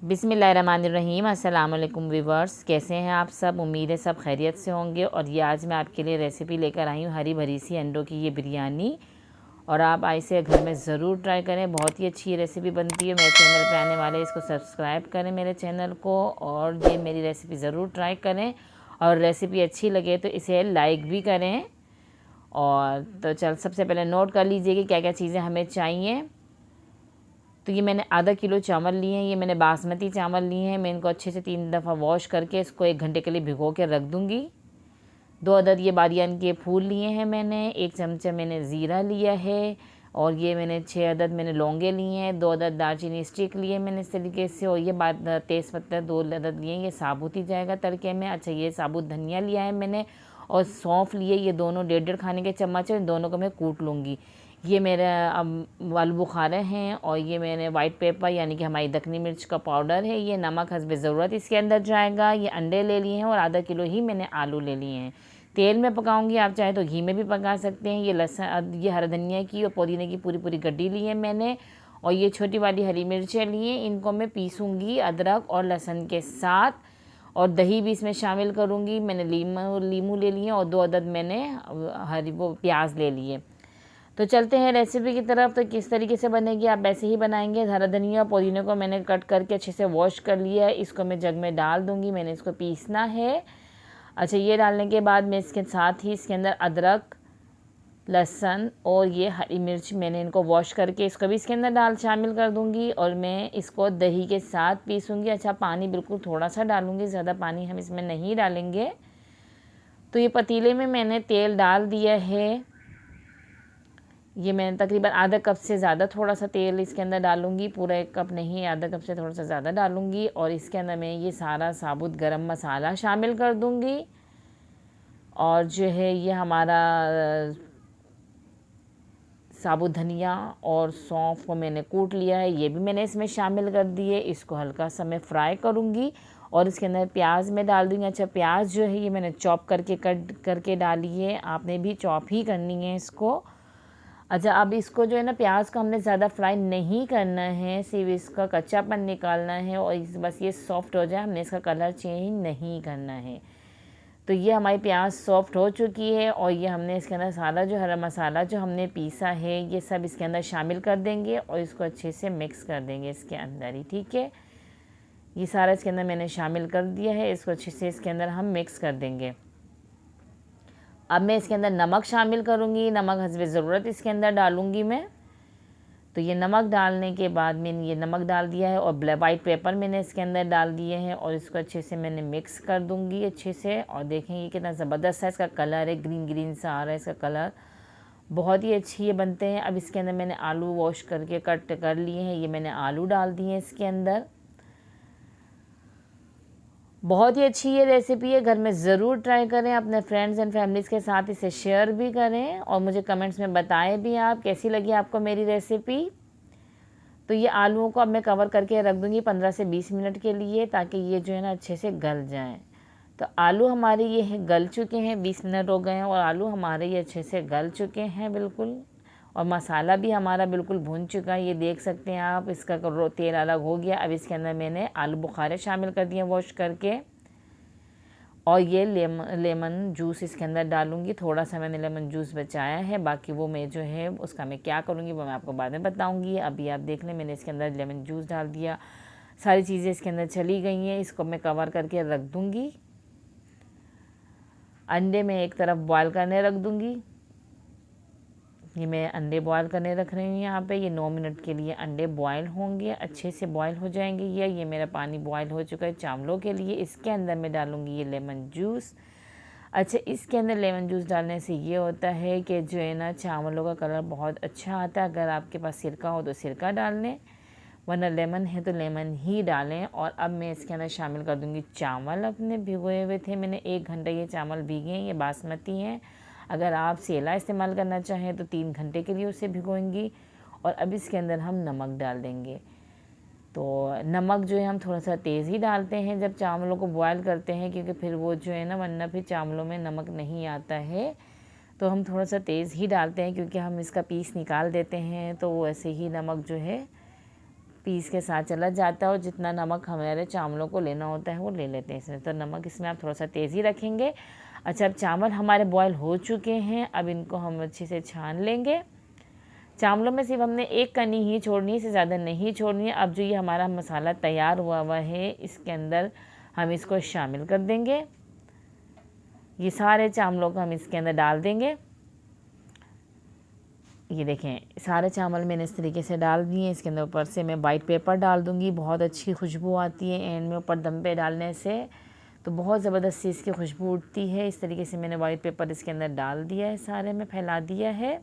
बिस्मिल्लाहिर्रहमानिर्रहीम। अस्सलाम वालेकुम व्यूवर्स, कैसे हैं आप सब। उम्मीद है सब खैरियत से होंगे। और ये आज मैं आपके लिए रेसिपी लेकर आई हूँ हरी भरी सी अंडों की ये बिरयानी। और आप इसे घर में ज़रूर ट्राई करें, बहुत ही अच्छी रेसिपी बनती है। मेरे चैनल पे आने वाले इसको सब्सक्राइब करें मेरे चैनल को, और ये मेरी रेसिपी ज़रूर ट्राई करें। और रेसिपी अच्छी लगे तो इसे लाइक भी करें। और तो चल सबसे पहले नोट कर लीजिए कि क्या क्या चीज़ें हमें चाहिए। तो ये मैंने आधा किलो चावल लिए हैं, ये मैंने बासमती चावल लिए हैं। मैं इनको अच्छे से 3 दफ़ा वॉश करके इसको 1 घंटे के लिए भिगो के रख दूँगी। 2 अदद ये बादियान के फूल लिए हैं मैंने। 1 चमचा मैंने ज़ीरा लिया है। और ये मैंने 6 अदद मैंने लौंगे लिए हैं। 2 अदद दालचीनी स्टिक लिए मैंने इस तरीके से। और ये तेज़पत्ता 2 अदद लिए, ये साबुत ही जाएगा तड़के में। अच्छा, ये साबुत धनिया लिया है मैंने। और सौंफ लिए, ये दोनों 1.5 खाने के चम्मच है। इन दोनों को मैं कूट लूँगी। ये मेरा आलू बुखारे हैं। और ये मैंने वाइट पेपर यानी कि हमारी दखनी मिर्च का पाउडर है। ये नमक हस्बे ज़रूरत इसके अंदर जाएगा। ये अंडे ले लिए हैं और आधा किलो ही मैंने आलू ले लिए हैं। तेल में पकाऊंगी, आप चाहे तो घी में भी पका सकते हैं। ये लहसुन, ये हरा धनिया की और पुदीने की पूरी पूरी गड्डी ली है मैंने। और ये छोटी वाली हरी मिर्चें ली हैं, इनको मैं पीसूँगी अदरक और लहसुन के साथ। और दही भी इसमें शामिल करूँगी। मैंने लीमू ले लिए और 2 अदद मैंने वो प्याज ले लिए। तो चलते हैं रेसिपी की तरफ। तो किस तरीके से बनेगी आप वैसे ही बनाएंगे। हरा धनिया और पुदीने को मैंने कट करके अच्छे से वॉश कर लिया है। इसको मैं जग में डाल दूँगी, मैंने इसको पीसना है। अच्छा, ये डालने के बाद मैं इसके साथ ही इसके अंदर अदरक, लहसुन और ये हरी मिर्च मैंने इनको वॉश करके इसको भी इसके अंदर शामिल कर दूँगी। और मैं इसको दही के साथ पीसूँगी। अच्छा, पानी बिल्कुल थोड़ा सा डालूँगी, ज़्यादा पानी हम इसमें नहीं डालेंगे। तो ये पतीले में मैंने तेल डाल दिया है। ये मैंने तकरीबन आधा कप से ज़्यादा थोड़ा सा तेल इसके अंदर डालूँगी। पूरा 1 कप नहीं, आधा कप से थोड़ा सा ज़्यादा डालूँगी। और इसके अंदर मैं ये सारा साबुत गरम मसाला शामिल कर दूँगी। और जो है ये हमारा साबुत धनिया और सौंफ को मैंने कूट लिया है, ये भी मैंने इसमें शामिल कर दिए। इसको हल्का सा मैं फ्राई करूँगी। और इसके अंदर प्याज में डाल दूँगी। अच्छा, प्याज जो है ये मैंने चॉप करके कट करके डाली है, आपने भी चॉप ही करनी है इसको। अच्छा, अब इसको जो है ना, प्याज को हमने ज़्यादा फ्राई नहीं करना है, सिर्फ इसका कच्चापन निकालना है। और बस ये सॉफ्ट हो जाए, हमने इसका कलर चेंज नहीं करना है। तो ये हमारी प्याज सॉफ्ट हो चुकी है। और ये हमने इसके अंदर सारा जो हरा मसाला जो हमने पीसा है ये सब इसके अंदर शामिल कर देंगे। और इसको अच्छे से मिक्स कर देंगे इसके अंदर ही, ठीक है। ये सारा इसके अंदर मैंने शामिल कर दिया है। इसको अच्छे से इसके अंदर हम मिक्स कर देंगे। अब मैं इसके अंदर नमक शामिल करूँगी, नमक हस्बे ज़रूरत इसके अंदर डालूँगी मैं। तो ये नमक डालने के बाद मैंने ये नमक डाल दिया है। और वाइट पेपर मैंने इसके अंदर डाल दिए हैं। और इसको अच्छे से मैंने मिक्स कर दूँगी अच्छे से। और देखें ये कितना ज़बरदस्त सा इसका कलर है, ग्रीन ग्रीन सा आ रहा है इसका कलर, बहुत ही अच्छी ये बनते हैं। अब इसके अंदर मैंने आलू वॉश करके कट कर लिए हैं, ये मैंने आलू डाल दिए हैं इसके अंदर। बहुत ही अच्छी ये रेसिपी है, घर में ज़रूर ट्राई करें। अपने फ्रेंड्स एंड फैमिलीज़ के साथ इसे शेयर भी करें। और मुझे कमेंट्स में बताएं भी आप कैसी लगी आपको मेरी रेसिपी। तो ये आलूओं को अब मैं कवर करके रख दूँगी 15 से 20 मिनट के लिए, ताकि ये जो है ना अच्छे से गल जाएं। तो आलू हमारे ये है गल चुके हैं, 20 मिनट हो गए हैं और आलू हमारे ये अच्छे से गल चुके हैं बिल्कुल। और मसाला भी हमारा बिल्कुल भुन चुका है, ये देख सकते हैं आप। इसका तेल अलग हो गया। अब इसके अंदर मैंने आलू बुखारे शामिल कर दिए वॉश करके। और ये लेमन जूस इसके अंदर डालूँगी। थोड़ा सा मैंने लेमन जूस बचाया है, बाकी वो मैं जो है उसका मैं क्या करूँगी वो मैं आपको बाद में बताऊँगी। अभी आप देख लें, मैंने इसके अंदर लेमन जूस डाल दिया, सारी चीज़ें इसके अंदर चली गई हैं। इसको मैं कवर करके रख दूँगी। अंडे में एक तरफ बॉयल करने रख दूँगी। ये मैं अंडे बॉयल करने रख रही हूँ यहाँ पे। ये 9 मिनट के लिए अंडे बॉयल होंगे, अच्छे से बॉयल हो जाएंगे। ये मेरा पानी बॉयल हो चुका है चावलों के लिए। इसके अंदर मैं डालूँगी ये लेमन जूस। अच्छा, इसके अंदर लेमन जूस डालने से ये होता है कि जो है ना चावलों का कलर बहुत अच्छा आता है। अगर आपके पास सिरका हो तो सिरका डाल लें, वरना लेमन है तो लेमन ही डालें। और अब मैं इसके अंदर शामिल कर दूँगी चावल अपने भिगोए हुए थे मैंने 1 घंटा ये चावल भीगे हैं, ये बासमती हैं। अगर आप सेला इस्तेमाल करना चाहें तो 3 घंटे के लिए उसे भिगोएंगी। और अब इसके अंदर हम नमक डाल देंगे। तो नमक जो है हम थोड़ा सा तेज़ ही डालते हैं जब चावलों को बॉयल करते हैं, क्योंकि फिर वो जो है ना, वरना फिर चावलों में नमक नहीं आता है। तो हम थोड़ा सा तेज़ ही डालते हैं, क्योंकि हम इसका पीस निकाल देते हैं तो वैसे ही नमक जो है पीस के साथ चला जाता है और जितना नमक हमारे चावलों को लेना होता है वो ले लेते हैं इसमें। तो नमक इसमें आप थोड़ा सा तेज़ी रखेंगे। अच्छा, अब चावल हमारे बॉयल हो चुके हैं, अब इनको हम अच्छे से छान लेंगे। चावलों में सिर्फ हमने एक कनी ही छोड़नी है, इससे ज़्यादा नहीं छोड़नी है। अब जो ये हमारा मसाला तैयार हुआ है इसके अंदर हम इसको शामिल कर देंगे। ये सारे चावलों को हम इसके अंदर डाल देंगे। ये देखें, सारे चावल मैंने इस तरीके से डाल दिए। इसके अंदर ऊपर से मैं वाइट पेपर डाल दूँगी, बहुत अच्छी खुशबू आती है एंड में ऊपर दम पे डालने से, तो बहुत ज़बरदस्त सी इसकी खुशबू उठती है। इस तरीके से मैंने वाइट पेपर इसके अंदर डाल दिया है, सारे में फैला दिया है।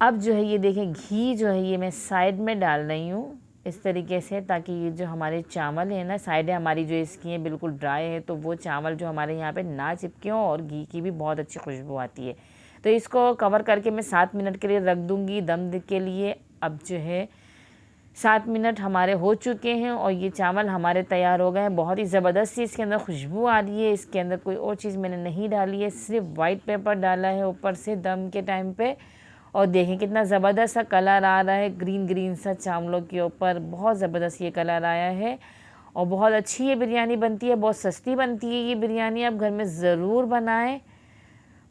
अब जो है ये देखें, घी जो है ये मैं साइड में डाल रही हूँ इस तरीके से, ताकि ये जो हमारे चावल है ना, साइडें हमारी जो इसकी हैं बिल्कुल ड्राई है, तो वो चावल जो हमारे यहाँ पे ना चिपके हों और घी की भी बहुत अच्छी खुशबू आती है। तो इसको कवर करके मैं 7 मिनट के लिए रख दूँगी दम के लिए। अब जो है 7 मिनट हमारे हो चुके हैं और ये चावल हमारे तैयार हो गए हैं। बहुत ही ज़बरदस्त सी इसके अंदर खुशबू आ रही है। इसके अंदर कोई और चीज़ मैंने नहीं डाली है, सिर्फ वाइट पेपर डाला है ऊपर से दम के टाइम पे। और देखें कितना ज़बरदस्त सा कलर आ रहा है, ग्रीन ग्रीन सा चावलों के ऊपर, बहुत ज़बरदस्त ये कलर आया है। और बहुत अच्छी ये बिरयानी बनती है, बहुत सस्ती बनती है ये बिरयानी। आप घर में ज़रूर बनाएं,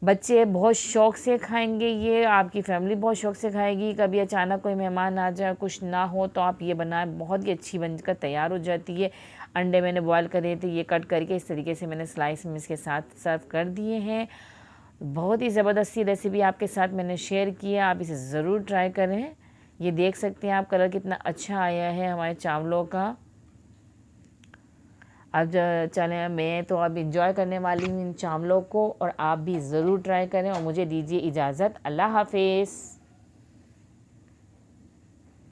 बच्चे बहुत शौक़ से खाएंगे, ये आपकी फैमिली बहुत शौक़ से खाएगी। कभी अचानक कोई मेहमान आ जाए, कुछ ना हो, तो आप ये बनाएं, बहुत ही अच्छी बनकर तैयार हो जाती है। अंडे मैंने बॉयल करे थे, ये कट करके इस तरीके से मैंने स्लाइस में इसके साथ सर्व कर दिए हैं। बहुत ही ज़बरदस्त सी रेसिपी आपके साथ मैंने शेयर की है, आप इसे ज़रूर ट्राई करें। ये देख सकते हैं आप कलर कितना अच्छा आया है हमारे चावलों का। अब चलें, मैं तो अब इंजॉय करने वाली हूँ इन चावलों को, और आप भी ज़रूर ट्राई करें और मुझे दीजिए इजाज़त। अल्लाह हाफिज़।